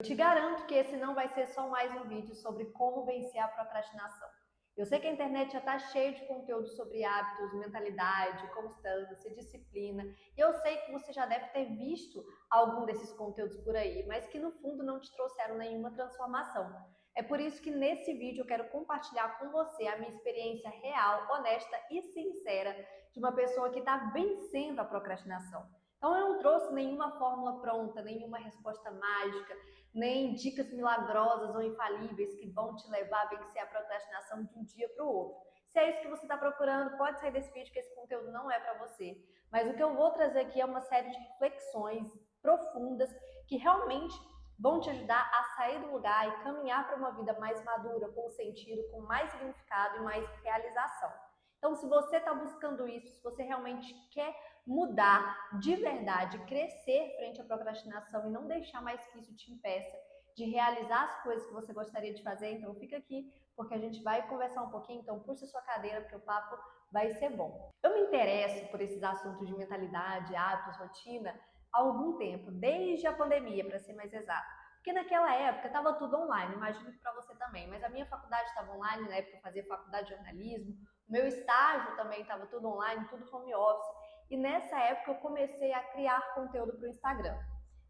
Te garanto que esse não vai ser só mais um vídeo sobre como vencer a procrastinação. Eu sei que a internet já está cheia de conteúdo sobre hábitos, mentalidade, constância, disciplina, e eu sei que você já deve ter visto algum desses conteúdos por aí, mas que no fundo não te trouxeram nenhuma transformação. É por isso que nesse vídeo eu quero compartilhar com você a minha experiência real, honesta e sincera de uma pessoa que está vencendo a procrastinação. Então eu não trouxe nenhuma fórmula pronta, nenhuma resposta mágica, nem dicas milagrosas ou infalíveis que vão te levar a vencer a procrastinação de um dia para o outro. Se é isso que você está procurando, pode sair desse vídeo que esse conteúdo não é para você. Mas o que eu vou trazer aqui é uma série de reflexões profundas que realmente vão te ajudar a sair do lugar e caminhar para uma vida mais madura, com sentido, com mais significado e mais realização. Então, se você está buscando isso, se você realmente quer mudar de verdade, crescer frente à procrastinação e não deixar mais que isso te impeça de realizar as coisas que você gostaria de fazer, então fica aqui, porque a gente vai conversar um pouquinho, então puxa sua cadeira, porque o papo vai ser bom. Eu me interesso por esses assuntos de mentalidade, hábitos, rotina, há algum tempo, desde a pandemia, para ser mais exato. Porque naquela época estava tudo online, imagino que para você também, mas a minha faculdade estava online, na época eu fazia faculdade de jornalismo, o meu estágio também estava tudo online, tudo home office, e nessa época eu comecei a criar conteúdo para o Instagram.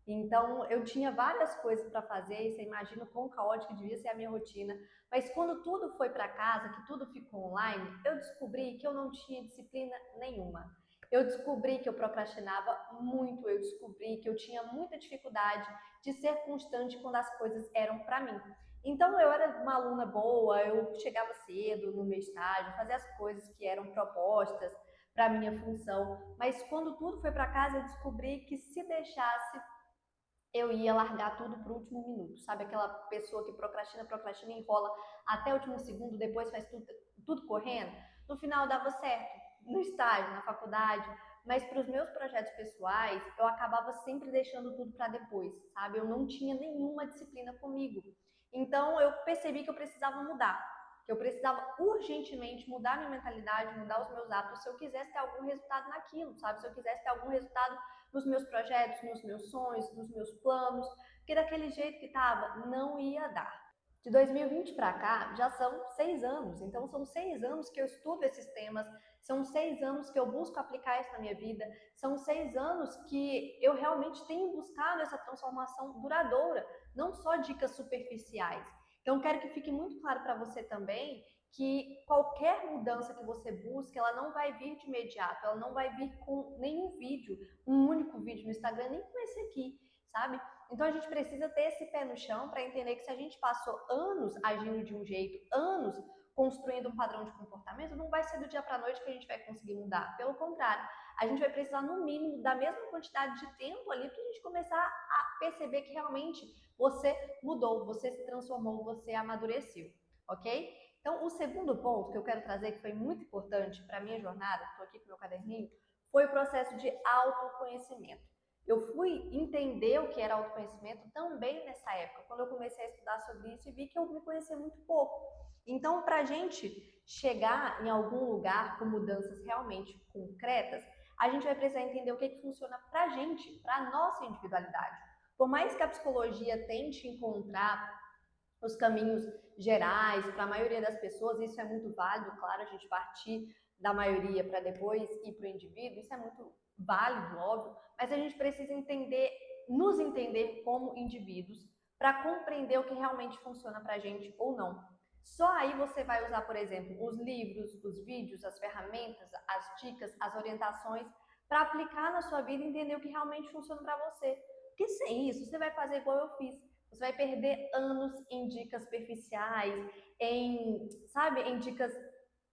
Então eu tinha várias coisas para fazer, e você imagina o quão caótica devia ser a minha rotina, mas quando tudo foi para casa, que tudo ficou online, eu descobri que eu não tinha disciplina nenhuma. Eu descobri que eu procrastinava muito, eu descobri que eu tinha muita dificuldade de ser constante quando as coisas eram para mim. Então eu era uma aluna boa, eu chegava cedo no meu estágio, fazia as coisas que eram propostas para a minha função, mas quando tudo foi para casa eu descobri que se deixasse eu ia largar tudo pro último minuto, sabe? Aquela pessoa que procrastina, procrastina, enrola até o último segundo, depois faz tudo correndo. No final dava certo, no estágio, na faculdade, mas para os meus projetos pessoais, eu acabava sempre deixando tudo para depois, sabe? Eu não tinha nenhuma disciplina comigo. Então eu percebi que eu precisava mudar, que eu precisava urgentemente mudar minha mentalidade, mudar os meus hábitos, se eu quisesse ter algum resultado naquilo, sabe? Se eu quisesse ter algum resultado nos meus projetos, nos meus sonhos, nos meus planos, porque daquele jeito que estava, não ia dar. De 2020 para cá, já são 6 anos, então são 6 anos que eu estudo esses temas, são 6 anos que eu busco aplicar isso na minha vida, são 6 anos que eu realmente tenho buscado essa transformação duradoura, não só dicas superficiais. Então, quero que fique muito claro para você também que qualquer mudança que você busque, ela não vai vir de imediato, ela não vai vir com nenhum vídeo, um único vídeo no Instagram, nem com esse aqui, sabe? Então a gente precisa ter esse pé no chão para entender que se a gente passou anos agindo de um jeito, anos construindo um padrão de comportamento, não vai ser do dia para a noite que a gente vai conseguir mudar. Pelo contrário, a gente vai precisar no mínimo da mesma quantidade de tempo ali para a gente começar a perceber que realmente você mudou, você se transformou, você amadureceu, ok? Então, o segundo ponto que eu quero trazer, que foi muito importante para a minha jornada, estou aqui com o meu caderninho, foi o processo de autoconhecimento. Eu fui entender o que era autoconhecimento também nessa época, quando eu comecei a estudar sobre isso e vi que eu me conhecia muito pouco. Então, para a gente chegar em algum lugar com mudanças realmente concretas, a gente vai precisar entender o que funciona para a gente, para a nossa individualidade. Por mais que a psicologia tente encontrar os caminhos gerais para a maioria das pessoas, isso é muito válido, claro, a gente partir da maioria para depois ir para o indivíduo, isso é muito válido, óbvio, mas a gente precisa entender, nos entender como indivíduos para compreender o que realmente funciona para a gente ou não. Só aí você vai usar, por exemplo, os livros, os vídeos, as ferramentas, as dicas, as orientações para aplicar na sua vida e entender o que realmente funciona para você. Porque sem isso, você vai fazer igual eu fiz. Você vai perder anos em dicas superficiais, sabe, em dicas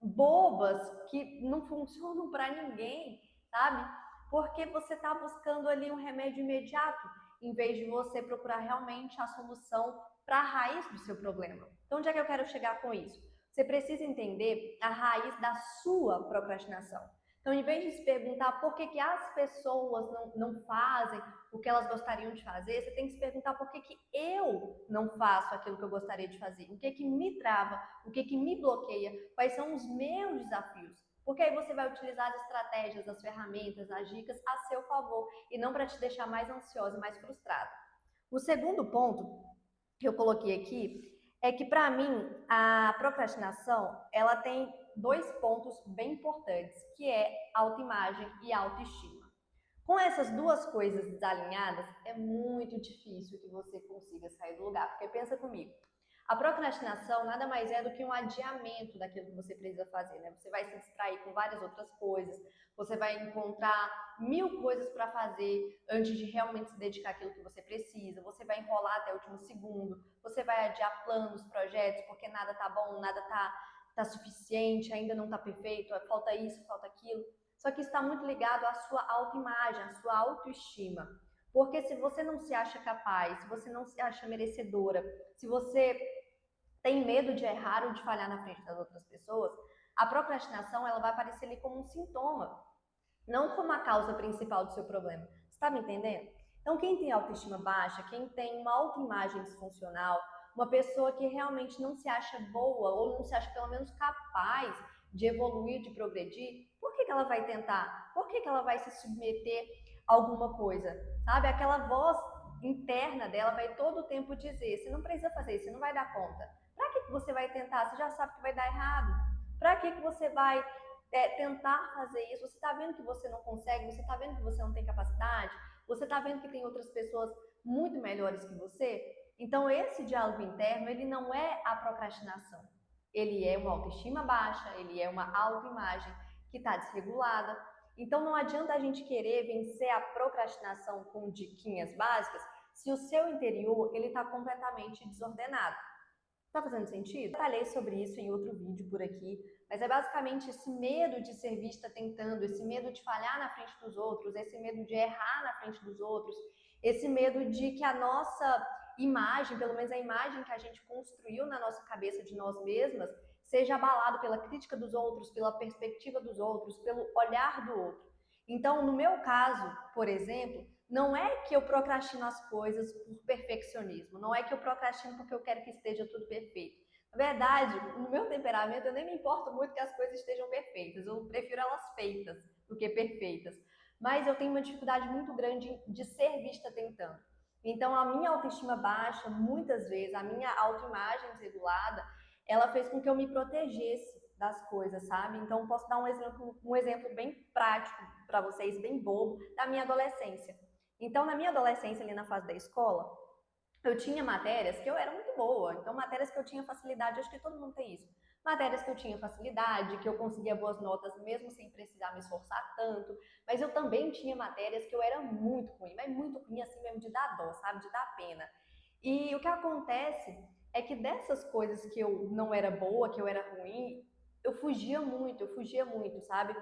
bobas que não funcionam para ninguém, sabe? Porque você está buscando ali um remédio imediato, em vez de você procurar realmente a solução para a raiz do seu problema. Então, onde é que eu quero chegar com isso? Você precisa entender a raiz da sua procrastinação. Então, em vez de se perguntar por que as pessoas não fazem o que elas gostariam de fazer, você tem que se perguntar por que eu não faço aquilo que eu gostaria de fazer, o que me trava, o que me bloqueia, quais são os meus desafios. Porque aí você vai utilizar as estratégias, as ferramentas, as dicas a seu favor e não para te deixar mais ansiosa e mais frustrada. O segundo ponto que eu coloquei aqui é que, para mim, a procrastinação, ela tem dois pontos bem importantes, que é autoimagem e autoestima. Com essas duas coisas desalinhadas, é muito difícil que você consiga sair do lugar, porque pensa comigo, a procrastinação nada mais é do que um adiamento daquilo que você precisa fazer, né? Você vai se distrair com várias outras coisas, você vai encontrar mil coisas para fazer antes de realmente se dedicar àquilo que você precisa, você vai enrolar até o último segundo, você vai adiar planos, projetos, porque nada tá bom, nada tá suficiente, ainda não tá perfeito, falta isso, falta aquilo. Só que está muito ligado à sua autoimagem, à sua autoestima. Porque se você não se acha capaz, se você não se acha merecedora, se você tem medo de errar ou de falhar na frente das outras pessoas, a procrastinação ela vai aparecer ali como um sintoma, não como a causa principal do seu problema. Você está me entendendo? Então, quem tem autoestima baixa, quem tem uma autoimagem disfuncional, uma pessoa que realmente não se acha boa ou não se acha pelo menos capaz de evoluir, de progredir, por que ela vai tentar? Por que ela vai se submeter a alguma coisa? Sabe? Aquela voz interna dela vai todo o tempo dizer: você não precisa fazer isso, você não vai dar conta. Para que você vai tentar? Você já sabe que vai dar errado. Para que você vai tentar fazer isso? Você está vendo que você não consegue? Você está vendo que você não tem capacidade? Você está vendo que tem outras pessoas muito melhores que você? Então, esse diálogo interno, ele não é a procrastinação. Ele é uma autoestima baixa, ele é uma autoimagem que está desregulada. Então, não adianta a gente querer vencer a procrastinação com diquinhas básicas se o seu interior ele está completamente desordenado. Tá fazendo sentido? Eu falei sobre isso em outro vídeo por aqui, mas é basicamente esse medo de ser vista tentando, esse medo de falhar na frente dos outros, esse medo de errar na frente dos outros, esse medo de que a nossa imagem, pelo menos a imagem que a gente construiu na nossa cabeça de nós mesmas, seja abalado pela crítica dos outros, pela perspectiva dos outros, pelo olhar do outro. Então, no meu caso, por exemplo, não é que eu procrastino as coisas por perfeccionismo, não é que eu procrastino porque eu quero que esteja tudo perfeito. Na verdade, no meu temperamento, eu nem me importo muito que as coisas estejam perfeitas, eu prefiro elas feitas do que perfeitas. Mas eu tenho uma dificuldade muito grande de ser vista tentando. Então, a minha autoestima baixa, muitas vezes, a minha autoimagem desregulada, ela fez com que eu me protegesse das coisas, sabe? Então, posso dar um exemplo bem prático para vocês, bem bobo, da minha adolescência. Então, na minha adolescência, ali na fase da escola, eu tinha matérias que eu era muito boa. Então, matérias que eu tinha facilidade, acho que todo mundo tem isso. Matérias que eu tinha facilidade, que eu conseguia boas notas mesmo sem precisar me esforçar tanto. Mas eu também tinha matérias que eu era muito ruim, mas muito ruim assim mesmo de dar dó, sabe? De dar pena. E o que acontece é que dessas coisas que eu não era boa, que eu era ruim, eu fugia muito, sabe?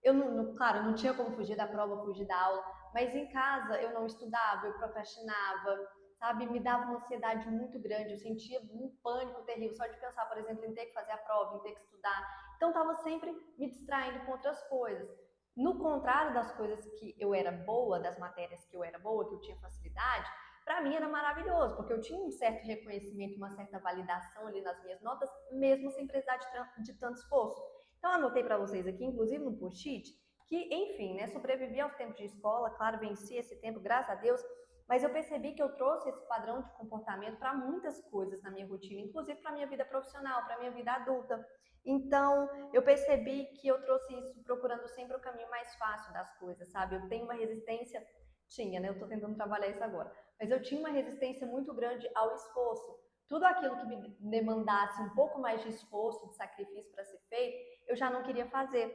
Eu não, claro, eu não tinha como fugir da prova, fugir da aula, mas em casa eu não estudava, eu procrastinava, sabe? Me dava uma ansiedade muito grande, eu sentia um pânico terrível só de pensar, por exemplo, em ter que fazer a prova, em ter que estudar. Então estava sempre me distraindo com outras coisas. No contrário das coisas que eu era boa, das matérias que eu era boa, que eu tinha facilidade, para mim era maravilhoso, porque eu tinha um certo reconhecimento, uma certa validação ali nas minhas notas, mesmo sem precisar de tanto esforço. Então, anotei para vocês aqui, inclusive no post-it, que, enfim, né, sobrevivi aos tempos de escola, claro, venci esse tempo, graças a Deus, mas eu percebi que eu trouxe esse padrão de comportamento para muitas coisas na minha rotina, inclusive para a minha vida profissional, para a minha vida adulta. Então, eu percebi que eu trouxe isso procurando sempre o caminho mais fácil das coisas, sabe? Eu tenho uma resistência, tinha, né? Eu estou tentando trabalhar isso agora, mas eu tinha uma resistência muito grande ao esforço. Tudo aquilo que me demandasse um pouco mais de esforço, de sacrifício para ser feito, eu já não queria fazer.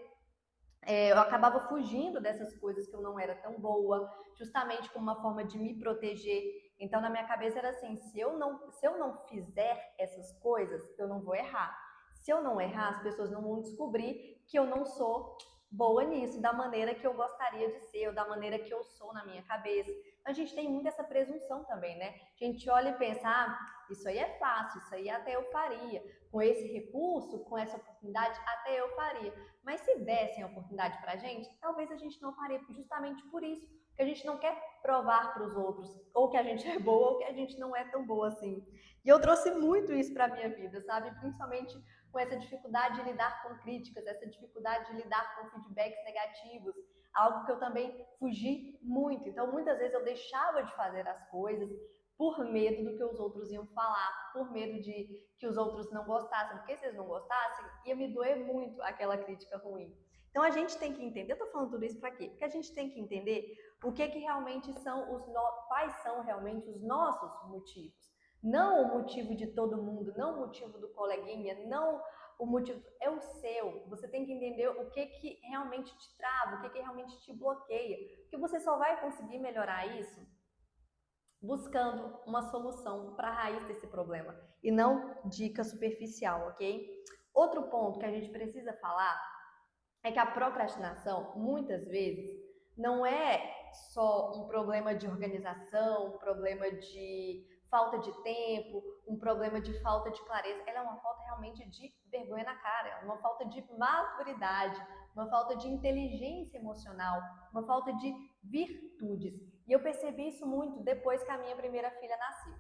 Eu acabava fugindo dessas coisas que eu não era tão boa, justamente como uma forma de me proteger. Então, na minha cabeça era assim: se eu não fizer essas coisas, eu não vou errar. Se eu não errar, as pessoas não vão descobrir que eu não sou boa nisso, da maneira que eu gostaria de ser, ou da maneira que eu sou na minha cabeça. Então, a gente tem muito essa presunção também, né? A gente olha e pensa: ah, isso aí é fácil, isso aí até eu faria. Com esse recurso, com essa oportunidade, até eu faria. Mas se dessem a oportunidade pra gente, talvez a gente não faria justamente por isso. Porque a gente não quer provar para os outros ou que a gente é boa ou que a gente não é tão boa assim. E eu trouxe muito isso para minha vida, sabe? Principalmente com essa dificuldade de lidar com críticas, essa dificuldade de lidar com feedbacks negativos, algo que eu também fugi muito. Então, muitas vezes eu deixava de fazer as coisas por medo do que os outros iam falar, por medo de que os outros não gostassem, porque se eles não gostassem, ia me doer muito aquela crítica ruim. Então a gente tem que entender, eu tô falando tudo isso para quê? Porque a gente tem que entender o que que realmente são quais são realmente os nossos motivos. Não o motivo de todo mundo, não o motivo do coleguinha, não o motivo, é o seu. Você tem que entender o que que realmente te trava, o que que realmente te bloqueia. Porque você só vai conseguir melhorar isso buscando uma solução para a raiz desse problema e não dica superficial, ok? Outro ponto que a gente precisa falar é que a procrastinação, muitas vezes, não é só um problema de organização, um problema de falta de tempo, um problema de falta de clareza. Ela é uma falta realmente de vergonha na cara, uma falta de maturidade, uma falta de inteligência emocional, uma falta de virtudes. E eu percebi isso muito depois que a minha primeira filha nasceu.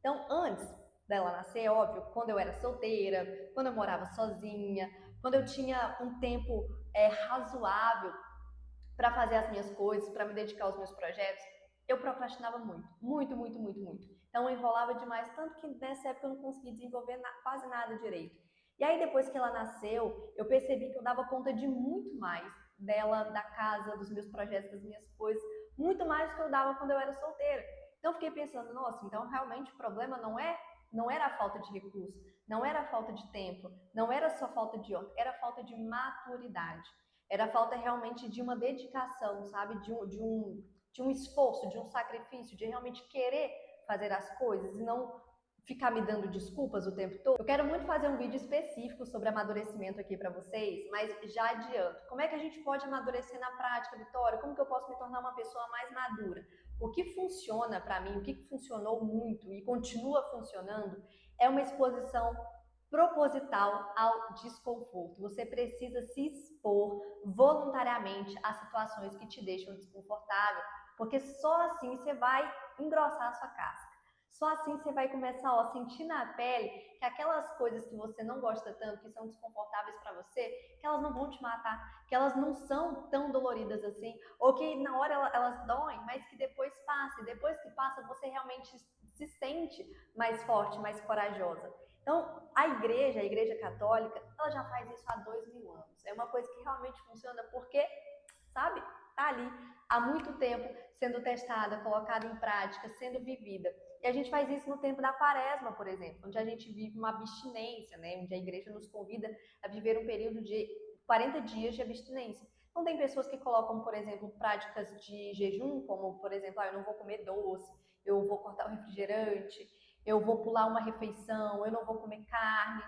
Então, antes dela nascer, óbvio, quando eu era solteira, quando eu morava sozinha, quando eu tinha um tempo razoável para fazer as minhas coisas, para me dedicar aos meus projetos, eu procrastinava muito, muito, muito, muito, muito. Então eu enrolava demais, tanto que nessa época eu não conseguia desenvolver quase nada direito. E aí depois que ela nasceu, eu percebi que eu dava conta de muito mais dela, da casa, dos meus projetos, das minhas coisas, muito mais do que eu dava quando eu era solteira. Então eu fiquei pensando, nossa, então realmente o problema não era a falta de recurso, não era a falta de tempo, não era só falta de ordem, era a falta de maturidade. Era a falta realmente de uma dedicação, sabe? De um esforço, de um sacrifício, de realmente querer fazer as coisas e não ficar me dando desculpas o tempo todo. Eu quero muito fazer um vídeo específico sobre amadurecimento aqui para vocês, mas já adianto. Como é que a gente pode amadurecer na prática, Vitória? Como que eu posso me tornar uma pessoa mais madura? O que funciona para mim, o que funcionou muito e continua funcionando é uma exposição proposital ao desconforto. Você precisa se expor voluntariamente a situações que te deixam desconfortável, porque só assim você vai engrossar a sua casca. Só assim você vai começar a sentir na pele que aquelas coisas que você não gosta tanto, que são desconfortáveis para você, que elas não vão te matar, que elas não são tão doloridas assim, ou que na hora elas doem, mas que depois passa, e depois que passa você realmente se sente mais forte, mais corajosa. Então, a Igreja Católica, ela já faz isso há 2000 anos. É uma coisa que realmente funciona porque, sabe, tá ali há muito tempo sendo testada, colocada em prática, sendo vivida. E a gente faz isso no tempo da Quaresma, por exemplo, onde a gente vive uma abstinência, né? Onde a Igreja nos convida a viver um período de 40 dias de abstinência. Então, tem pessoas que colocam, por exemplo, práticas de jejum, como, por exemplo, eu não vou comer doce, eu vou cortar o refrigerante, eu vou pular uma refeição, eu não vou comer carne.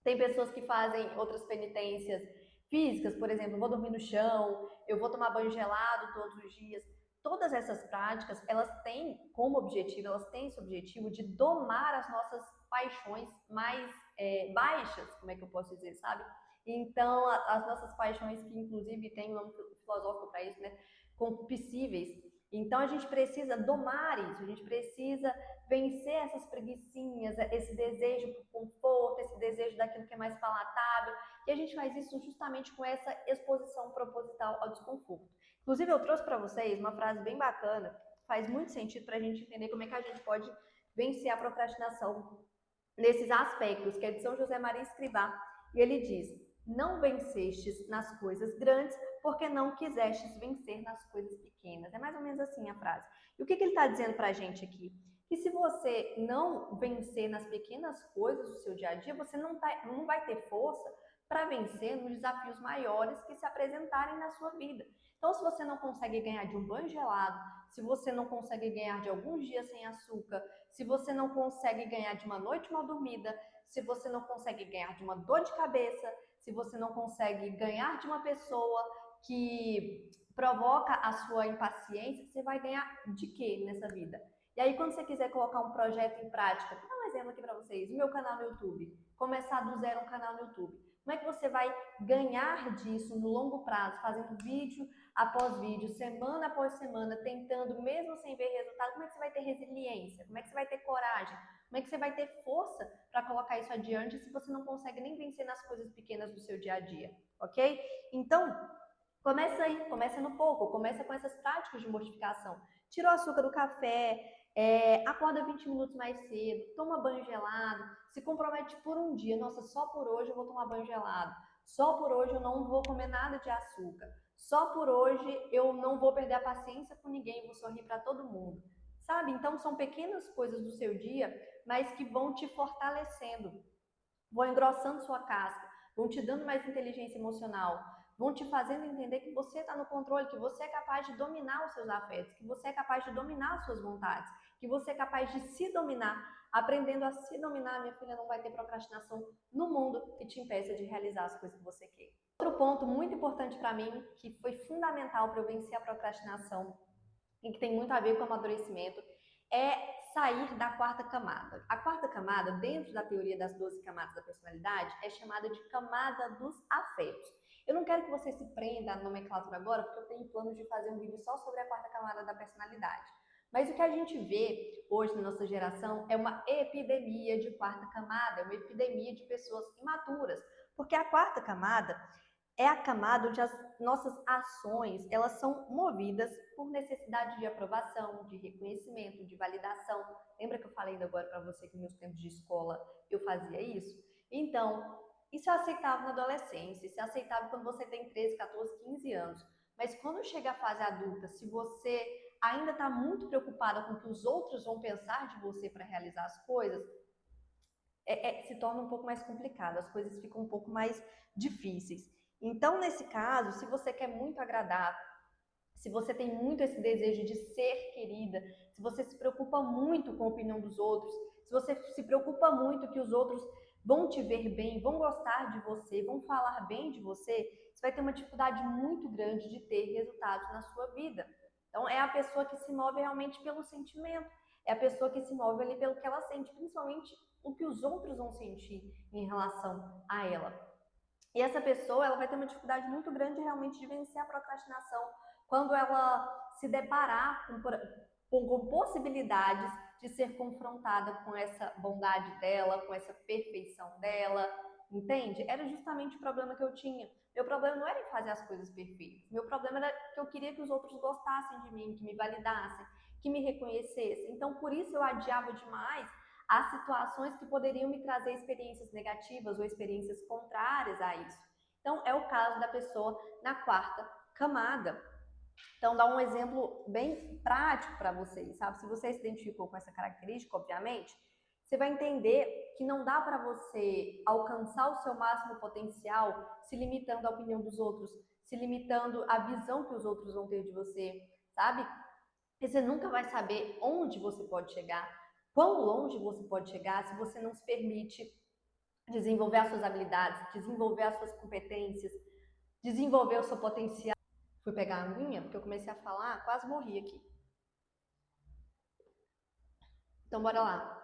Tem pessoas que fazem outras penitências físicas, por exemplo, eu vou dormir no chão, eu vou tomar banho gelado todos os dias. Todas essas práticas, elas têm como objetivo, elas têm esse objetivo de domar as nossas paixões mais baixas, como é que eu posso dizer, sabe? Então, as nossas paixões, que inclusive tem um nome filosófico para isso, né? Concupiscíveis. Então, a gente precisa domar isso, a gente precisa vencer essas preguicinhas, esse desejo por conforto, esse desejo daquilo que é mais palatável. E a gente faz isso justamente com essa exposição proposital ao desconforto. Inclusive, eu trouxe para vocês uma frase bem bacana, faz muito sentido para a gente entender como é que a gente pode vencer a procrastinação nesses aspectos, que é de São José Maria Escrivá. E ele diz: não vencestes nas coisas grandes, porque não quisestes vencer nas coisas pequenas. É mais ou menos assim a frase. E o que ele está dizendo para a gente aqui? Que se você não vencer nas pequenas coisas do seu dia a dia, você não vai ter força para vencer nos desafios maiores que se apresentarem na sua vida. Então, se você não consegue ganhar de um banho gelado, se você não consegue ganhar de alguns dias sem açúcar, se você não consegue ganhar de uma noite mal dormida, se você não consegue ganhar de uma dor de cabeça, se você não consegue ganhar de uma pessoa que provoca a sua impaciência, você vai ganhar de quê nessa vida? E aí, quando você quiser colocar um projeto em prática, vou dar um exemplo aqui para vocês, o meu canal no YouTube, começar do zero um canal no YouTube. Como é que você vai ganhar disso no longo prazo, fazendo vídeo após vídeo, semana após semana, tentando, mesmo sem ver resultado? Como é que você vai ter resiliência? Como é que você vai ter coragem? Como é que você vai ter força para colocar isso adiante se você não consegue nem vencer nas coisas pequenas do seu dia a dia, ok? Então, começa aí, começa no pouco, começa com essas práticas de mortificação. Tira o açúcar do café, Acorda 20 minutos mais cedo, toma banho gelado, se compromete por um dia. Nossa, só por hoje eu vou tomar banho gelado. Só por hoje eu não vou comer nada de açúcar. Só por hoje eu não vou perder a paciência com ninguém, vou sorrir para todo mundo. Sabe? Então são pequenas coisas do seu dia, mas que vão te fortalecendo, vão engrossando sua casca, vão te dando mais inteligência emocional, vão te fazendo entender que você está no controle, que você é capaz de dominar os seus afetos, que você é capaz de dominar as suas vontades, que você é capaz de se dominar. Aprendendo a se dominar, minha filha, não vai ter procrastinação no mundo que te impeça de realizar as coisas que você quer. Outro ponto muito importante para mim, que foi fundamental para eu vencer a procrastinação e que tem muito a ver com o amadurecimento, é sair da quarta camada. A quarta camada, dentro da teoria das 12 camadas da personalidade, é chamada de camada dos afetos. Eu não quero que você se prenda à nomenclatura agora, porque eu tenho planos de fazer um vídeo só sobre a quarta camada da personalidade. Mas o que a gente vê hoje na nossa geração é uma epidemia de quarta camada, uma epidemia de pessoas imaturas. Porque a quarta camada é a camada onde as nossas ações, elas são movidas por necessidade de aprovação, de reconhecimento, de validação. Lembra que eu falei ainda agora para você que nos meus tempos de escola eu fazia isso? Então, isso é aceitável na adolescência, isso é aceitável quando você tem 13, 14, 15 anos. Mas quando chega a fase adulta, se você ainda está muito preocupada com o que os outros vão pensar de você para realizar as coisas, se torna um pouco mais complicado, as coisas ficam um pouco mais difíceis. Então, nesse caso, se você quer muito agradar, se você tem muito esse desejo de ser querida, se você se preocupa muito com a opinião dos outros, se você se preocupa muito que os outros vão te ver bem, vão gostar de você, vão falar bem de você, você vai ter uma dificuldade muito grande de ter resultados na sua vida. Então, é a pessoa que se move realmente pelo sentimento, é a pessoa que se move ali pelo que ela sente, principalmente o que os outros vão sentir em relação a ela. E essa pessoa, ela vai ter uma dificuldade muito grande realmente de vencer a procrastinação quando ela se deparar com possibilidades de ser confrontada com essa bondade dela, com essa perfeição dela, entende? Era justamente o problema que eu tinha. Meu problema não era em fazer as coisas perfeitas. Meu problema era que eu queria que os outros gostassem de mim, que me validassem, que me reconhecessem. Então, por isso eu adiava demais as situações que poderiam me trazer experiências negativas ou experiências contrárias a isso. Então, é o caso da pessoa na quarta camada. Então, dá um exemplo bem prático para vocês, sabe? Se você se identificou com essa característica, obviamente, você vai entender que não dá para você alcançar o seu máximo potencial se limitando à opinião dos outros, se limitando à visão que os outros vão ter de você, sabe? E você nunca vai saber onde você pode chegar, quão longe você pode chegar se você não se permite desenvolver as suas habilidades, desenvolver as suas competências, desenvolver o seu potencial. Fui pegar a aguinha, porque eu comecei a falar, quase morri aqui. Então, bora lá.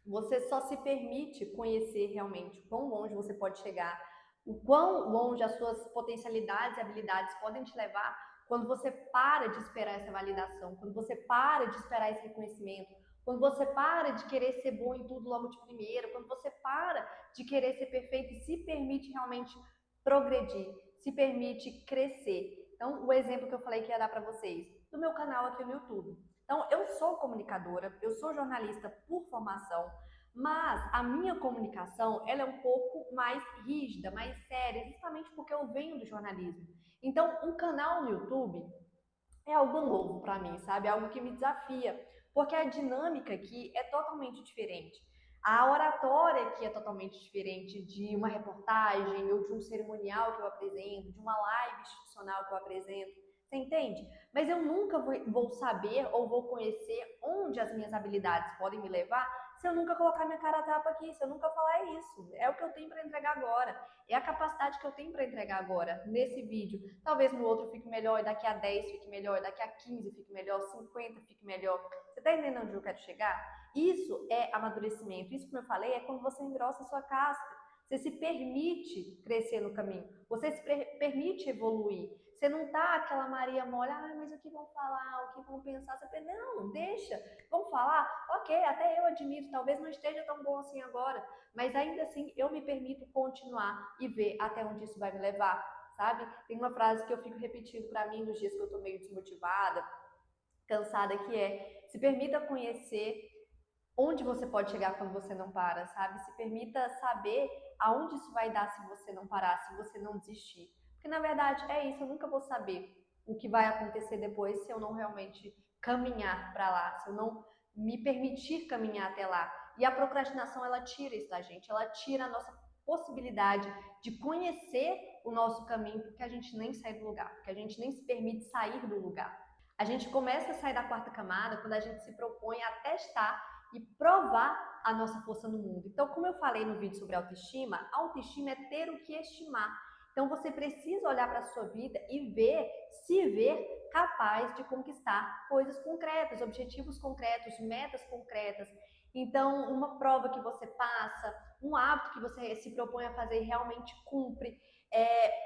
Você só se permite conhecer realmente o quão longe você pode chegar, o quão longe as suas potencialidades e habilidades podem te levar quando você para de esperar essa validação, quando você para de esperar esse reconhecimento, quando você para de querer ser bom em tudo logo de primeira, quando você para de querer ser perfeito e se permite realmente progredir, se permite crescer. Então, o exemplo que eu falei que ia dar para vocês, do meu canal aqui no YouTube. Então, eu sou comunicadora, eu sou jornalista por formação, mas a minha comunicação, ela é um pouco mais rígida, mais séria, justamente porque eu venho do jornalismo. Então, um canal no YouTube é algo novo para mim, sabe? É algo que me desafia, porque a dinâmica aqui é totalmente diferente. A oratória aqui é totalmente diferente de uma reportagem ou de um cerimonial que eu apresento, de uma live institucional que eu apresento. Você entende? Mas eu nunca vou saber ou vou conhecer onde as minhas habilidades podem me levar se eu nunca colocar minha cara a tapa aqui, se eu nunca falar isso. É o que eu tenho para entregar agora. É a capacidade que eu tenho para entregar agora, nesse vídeo. Talvez no outro fique melhor, daqui a 10 fique melhor, daqui a 15 fique melhor, 50 fique melhor. Você está entendendo onde eu quero chegar? Isso é amadurecimento. Isso, como eu falei, é quando você engrossa a sua casca. Você se permite crescer no caminho. Você se permite evoluir. Você não tá aquela Maria mole, mas o que vão falar, o que vão pensar? Você pensa, não, deixa, vão falar, ok, até eu admito, talvez não esteja tão bom assim agora, mas ainda assim eu me permito continuar e ver até onde isso vai me levar, sabe? Tem uma frase que eu fico repetindo para mim nos dias que eu tô meio desmotivada, cansada, que é: se permita conhecer onde você pode chegar quando você não para, sabe? Se permita saber aonde isso vai dar se você não parar, se você não desistir. Porque na verdade é isso, eu nunca vou saber o que vai acontecer depois se eu não realmente caminhar para lá, se eu não me permitir caminhar até lá. E a procrastinação, ela tira isso da gente, ela tira a nossa possibilidade de conhecer o nosso caminho, porque a gente nem sai do lugar, porque a gente nem se permite sair do lugar. A gente começa a sair da quarta camada quando a gente se propõe a testar e provar a nossa força no mundo. Então, como eu falei no vídeo sobre autoestima, autoestima é ter o que estimar. Então, você precisa olhar para a sua vida e se ver capaz de conquistar coisas concretas, objetivos concretos, metas concretas. Então, uma prova que você passa, um hábito que você se propõe a fazer e realmente cumpre,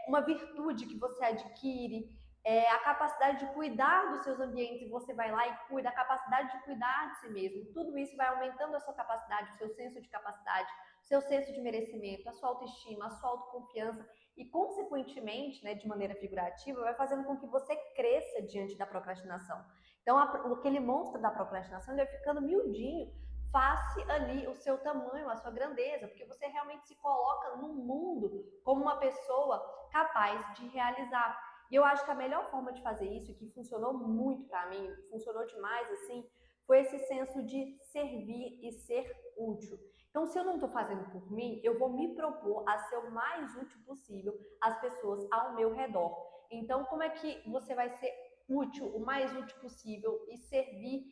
uma virtude que você adquire, a capacidade de cuidar dos seus ambientes, você vai lá e cuida, a capacidade de cuidar de si mesmo. Tudo isso vai aumentando a sua capacidade, o seu senso de capacidade, o seu senso de merecimento, a sua autoestima, a sua autoconfiança e, consequentemente, né, de maneira figurativa, vai fazendo com que você cresça diante da procrastinação. Então, aquele monstro da procrastinação, ele vai ficando miudinho face ali o seu tamanho, a sua grandeza, porque você realmente se coloca no mundo como uma pessoa capaz de realizar. E eu acho que a melhor forma de fazer isso, que funcionou muito para mim, funcionou demais assim, foi esse senso de servir e ser útil. Então, se eu não estou fazendo por mim, eu vou me propor a ser o mais útil possível às pessoas ao meu redor. Então, como é que você vai ser útil, o mais útil possível e servir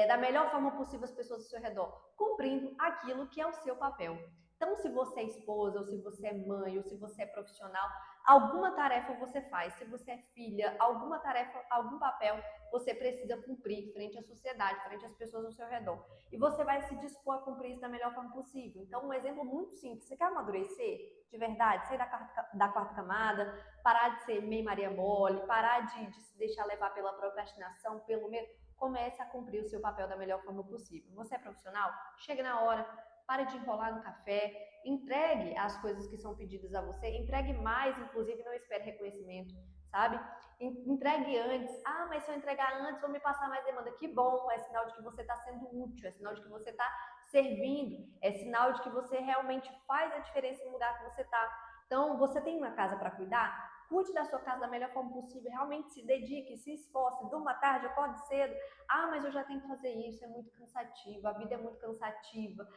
da melhor forma possível as pessoas ao seu redor? Cumprindo aquilo que é o seu papel. Então, se você é esposa, ou se você é mãe, ou se você é profissional, alguma tarefa você faz. Se você é filha, alguma tarefa, algum papel você precisa cumprir frente à sociedade, frente às pessoas ao seu redor. E você vai se dispor a cumprir isso da melhor forma possível. Então, um exemplo muito simples. Você quer amadurecer? De verdade? Sair da quarta camada, parar de ser meio Maria Mole, parar de se deixar levar pela procrastinação, pelo medo. Comece a cumprir o seu papel da melhor forma possível. Você é profissional? Chega na hora, pare de enrolar no café, entregue as coisas que são pedidas a você, entregue mais, inclusive não espere reconhecimento, sabe? Entregue antes. Ah, mas se eu entregar antes, vou me passar mais demanda. Que bom, é sinal de que você está sendo útil, é sinal de que você está servindo, é sinal de que você realmente faz a diferença no lugar que você está. Então, você tem uma casa para cuidar? Cuide da sua casa da melhor forma possível, realmente se dedique, se esforce, durma tarde, acorde cedo. Ah, mas eu já tenho que fazer isso, é muito cansativo, a vida é muito cansativa.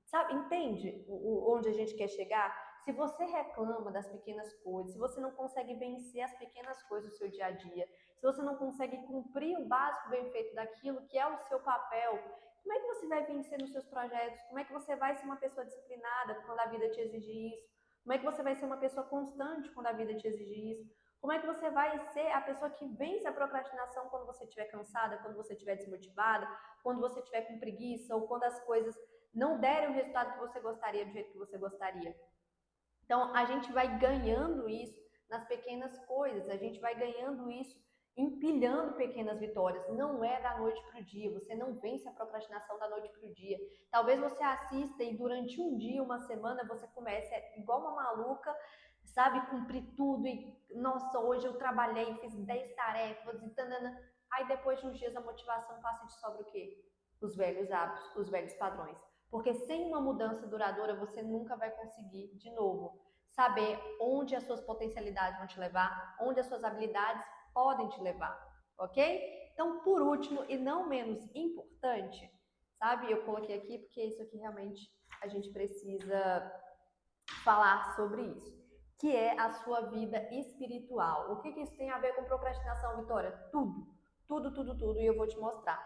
Sabe, entende onde a gente quer chegar? Se você reclama das pequenas coisas, se você não consegue vencer as pequenas coisas do seu dia a dia, se você não consegue cumprir o básico bem feito daquilo que é o seu papel, como é que você vai vencer nos seus projetos? Como é que você vai ser uma pessoa disciplinada quando a vida te exigir isso? Como é que você vai ser uma pessoa constante quando a vida te exigir isso? Como é que você vai ser a pessoa que vence a procrastinação quando você estiver cansada, quando você estiver desmotivada, quando você estiver com preguiça ou quando as coisas não derem o resultado que você gostaria, do jeito que você gostaria? Então, a gente vai ganhando isso nas pequenas coisas, a gente vai ganhando isso empilhando pequenas vitórias. Não é da noite para o dia, você não vence a procrastinação da noite para o dia. Talvez você assista e durante um dia, uma semana, você comece igual uma maluca, sabe, cumprir tudo e, nossa, hoje eu trabalhei, fiz 10 tarefas e tanana. Aí depois de uns dias a motivação passa e te sobra o quê? Os velhos hábitos, os velhos padrões. Porque sem uma mudança duradoura, você nunca vai conseguir, de novo, saber onde as suas potencialidades vão te levar, onde as suas habilidades podem te levar, ok? Então, por último e não menos importante, sabe? Eu coloquei aqui porque isso aqui realmente a gente precisa falar sobre isso, que é a sua vida espiritual. O que isso tem a ver com procrastinação, Vitória? Tudo, tudo, tudo, tudo, e eu vou te mostrar.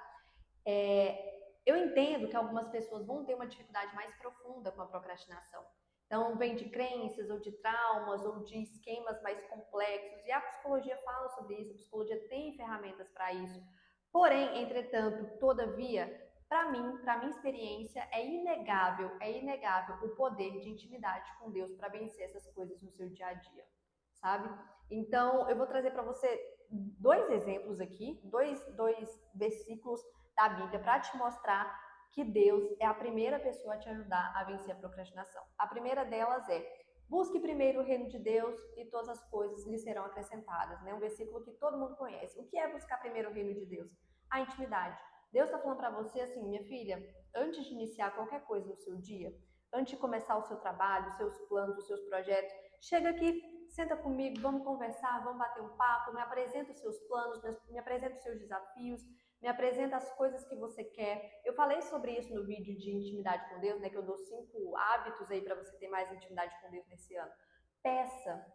Eu entendo que algumas pessoas vão ter uma dificuldade mais profunda com a procrastinação. Então, vem de crenças, ou de traumas, ou de esquemas mais complexos. E a psicologia fala sobre isso, a psicologia tem ferramentas para isso. Porém, entretanto, todavia, para mim, para minha experiência, é inegável o poder de intimidade com Deus para vencer essas coisas no seu dia a dia, sabe? Então, eu vou trazer para você dois exemplos aqui, dois versículos da Bíblia para te mostrar que Deus é a primeira pessoa a te ajudar a vencer a procrastinação. A primeira delas é: busque primeiro o reino de Deus e todas as coisas lhe serão acrescentadas, né? Um versículo que todo mundo conhece. O que é buscar primeiro o reino de Deus? a intimidade. Deus está falando para você assim, minha filha, antes de iniciar qualquer coisa no seu dia, antes de começar o seu trabalho, os seus planos, os seus projetos, chega aqui, senta comigo, vamos conversar, vamos bater um papo, me apresenta os seus planos, me apresenta os seus desafios, me apresenta as coisas que você quer. Eu falei sobre isso no vídeo de intimidade com Deus, né, que eu dou 5 hábitos aí para você ter mais intimidade com Deus nesse ano. Peça,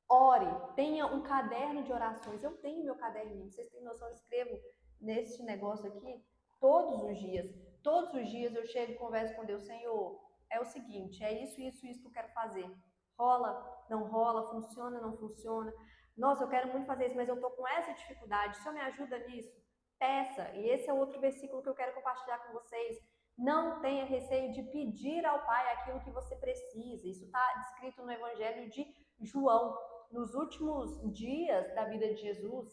ore, tenha um caderno de orações. Eu tenho meu caderninho, vocês têm noção, eu escrevo neste negócio aqui todos os dias. Todos os dias eu chego e converso com Deus, Senhor, é o seguinte, é isso, isso, isso que eu quero fazer. Rola, não rola, funciona, não funciona. Nossa, eu quero muito fazer isso, mas eu tô com essa dificuldade. O Senhor me ajuda nisso? Peça. E esse é outro versículo que eu quero compartilhar com vocês. Não tenha receio de pedir ao Pai aquilo que você precisa. Isso está descrito no Evangelho de João. Nos últimos dias da vida de Jesus,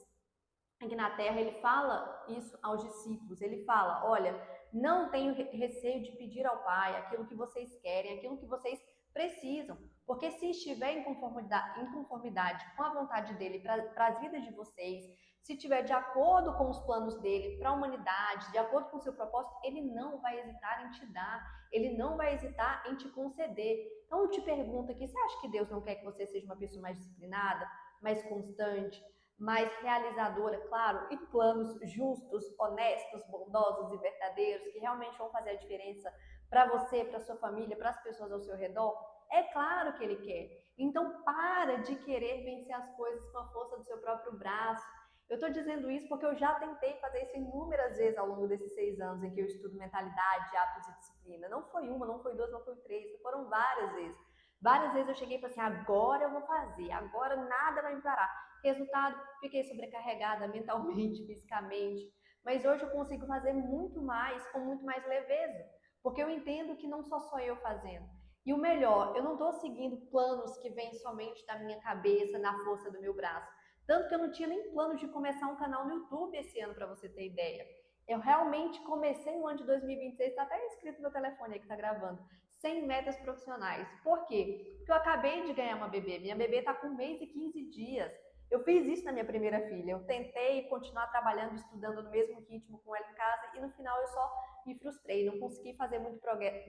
aqui na Terra, ele fala isso aos discípulos. Ele fala, olha, não tenho receio de pedir ao Pai aquilo que vocês querem, aquilo que vocês precisam. Porque se estiver em conformidade com a vontade dele para as vidas de vocês, se estiver de acordo com os planos dele para a humanidade, de acordo com o seu propósito, ele não vai hesitar em te dar, ele não vai hesitar em te conceder. Então eu te pergunto aqui, você acha que Deus não quer que você seja uma pessoa mais disciplinada, mais constante, mais realizadora, claro, e planos justos, honestos, bondosos e verdadeiros que realmente vão fazer a diferença para você, para sua família, para as pessoas ao seu redor? É claro que ele quer. Então para de querer vencer as coisas com a força do seu próprio braço. Eu estou dizendo isso porque eu já tentei fazer isso inúmeras vezes ao longo desses 6 anos em que eu estudo mentalidade, hábitos e disciplina. Não foi uma, não foi duas, não foi três, foram várias vezes. Várias vezes eu cheguei e falei assim, agora eu vou fazer, agora nada vai me parar. Resultado, fiquei sobrecarregada mentalmente, fisicamente. Mas hoje eu consigo fazer muito mais, com muito mais leveza. Porque eu entendo que não sou eu fazendo. E o melhor, eu não estou seguindo planos que vêm somente da minha cabeça, na força do meu braço. Tanto que eu não tinha nem plano de começar um canal no YouTube esse ano, para você ter ideia. Eu realmente comecei o ano de 2026, está até escrito no meu telefone aí que está gravando, sem metas profissionais. Por quê? Porque eu acabei de ganhar uma bebê. Minha bebê está com 1 mês e 15 dias. Eu fiz isso na minha primeira filha. Eu tentei continuar trabalhando, estudando no mesmo ritmo com ela em casa e no final eu só me frustrei. Não consegui fazer muito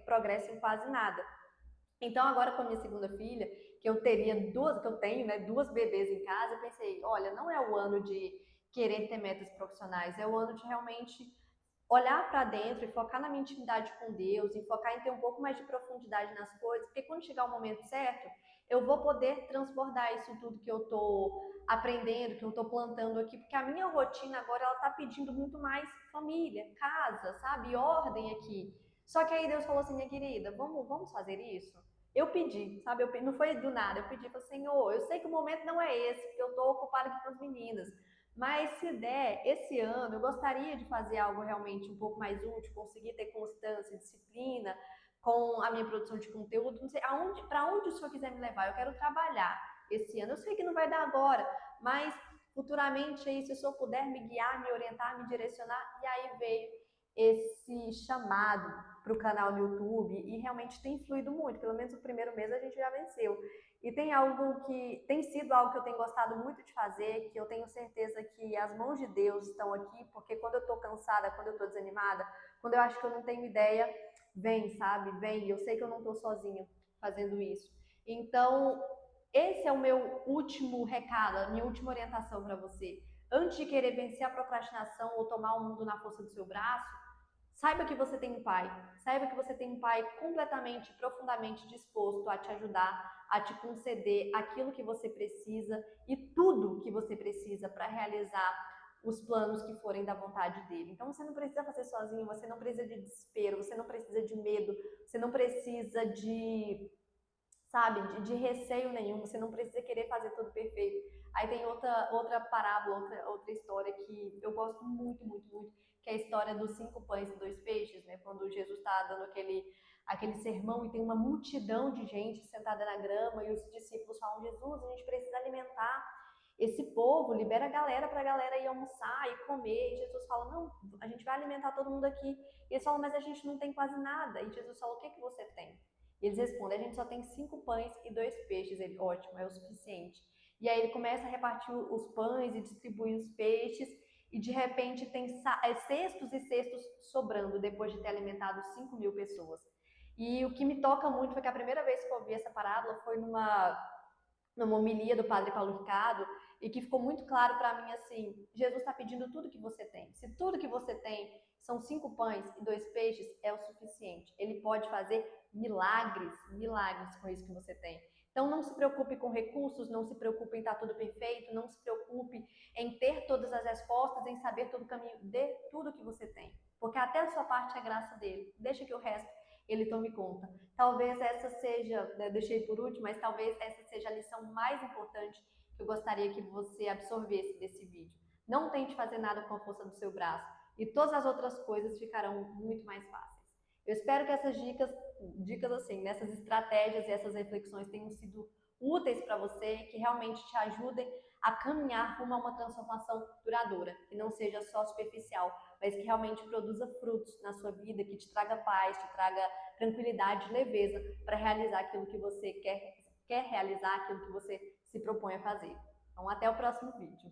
progresso em quase nada. Então agora com a minha segunda filha, que eu teria duas, que eu tenho, né, duas bebês em casa, eu pensei, olha, não é o ano de querer ter metas profissionais, é o ano de realmente olhar para dentro e focar na minha intimidade com Deus, e focar em ter um pouco mais de profundidade nas coisas, porque quando chegar o momento certo, eu vou poder transbordar isso tudo que eu tô aprendendo, que eu tô plantando aqui, porque a minha rotina agora ela tá pedindo muito mais família, casa, sabe, ordem aqui. Só que aí Deus falou assim, minha querida, vamos fazer isso? Eu pedi, sabe? Não foi do nada. Eu pedi para o Senhor. Eu sei que o momento não é esse, porque eu estou ocupada aqui com as meninas. Mas se der, esse ano, eu gostaria de fazer algo realmente um pouco mais útil, conseguir ter constância, disciplina com a minha produção de conteúdo. Não sei para onde o Senhor quiser me levar. Eu quero trabalhar esse ano. Eu sei que não vai dar agora, mas futuramente aí, se o Senhor puder me guiar, me orientar, me direcionar, e aí veio esse chamado para o canal no YouTube e realmente tem fluído muito. Pelo menos o primeiro mês a gente já venceu. E tem algo que tem sido algo que eu tenho gostado muito de fazer, que eu tenho certeza que as mãos de Deus estão aqui, porque quando eu estou cansada, quando eu estou desanimada, quando eu acho que eu não tenho ideia, vem, sabe? Vem. Eu sei que eu não estou sozinha fazendo isso. Então, esse é o meu último recado, a minha última orientação para você. Antes de querer vencer a procrastinação ou tomar o mundo na força do seu braço, saiba que você tem um pai. Saiba que você tem um pai completamente, profundamente disposto a te ajudar, a te conceder aquilo que você precisa e tudo que você precisa para realizar os planos que forem da vontade dele. Então você não precisa fazer sozinho, você não precisa de desespero, você não precisa de medo, você não precisa de, sabe, de receio nenhum, você não precisa querer fazer tudo perfeito. Aí tem outra parábola, outra história que eu gosto muito, muito, muito, que é a história dos 5 pães e 2 peixes, né? Quando Jesus está dando aquele sermão e tem uma multidão de gente sentada na grama e os discípulos falam, Jesus, a gente precisa alimentar esse povo, libera a galera para a galera ir almoçar e comer. E Jesus fala, não, a gente vai alimentar todo mundo aqui. E eles falam, mas a gente não tem quase nada. E Jesus fala, o que você tem? E eles respondem, a gente só tem 5 pães e 2 peixes. Ele, ótimo, é o suficiente. E aí ele começa a repartir os pães e distribuir os peixes. e de repente tem cestos e cestos sobrando depois de ter alimentado 5.000 pessoas. E o que me toca muito foi que a primeira vez que eu ouvi essa parábola foi numa homilia do Padre Paulo Ricardo, e que ficou muito claro para mim assim: Jesus está pedindo tudo que você tem. Se tudo que você tem são 5 pães e 2 peixes, é o suficiente. Ele pode fazer milagres, milagres com isso que você tem. Então não se preocupe com recursos, não se preocupe em estar tudo perfeito, não se preocupe em ter todas as respostas, em saber todo o caminho. Dê tudo que você tem, porque até a sua parte é graça dele. Deixa que o resto ele tome conta. Talvez essa seja, né, deixei por último, mas talvez essa seja a lição mais importante que eu gostaria que você absorvesse desse vídeo. Não tente fazer nada com a força do seu braço e todas as outras coisas ficarão muito mais fáceis. Eu espero que essas dicas assim, nessas estratégias e essas reflexões tenham sido úteis para você, que realmente te ajudem a caminhar rumo a uma transformação duradoura, que não seja só superficial, mas que realmente produza frutos na sua vida, que te traga paz, te traga tranquilidade, leveza para realizar aquilo que você quer realizar, aquilo que você se propõe a fazer. Então, até o próximo vídeo.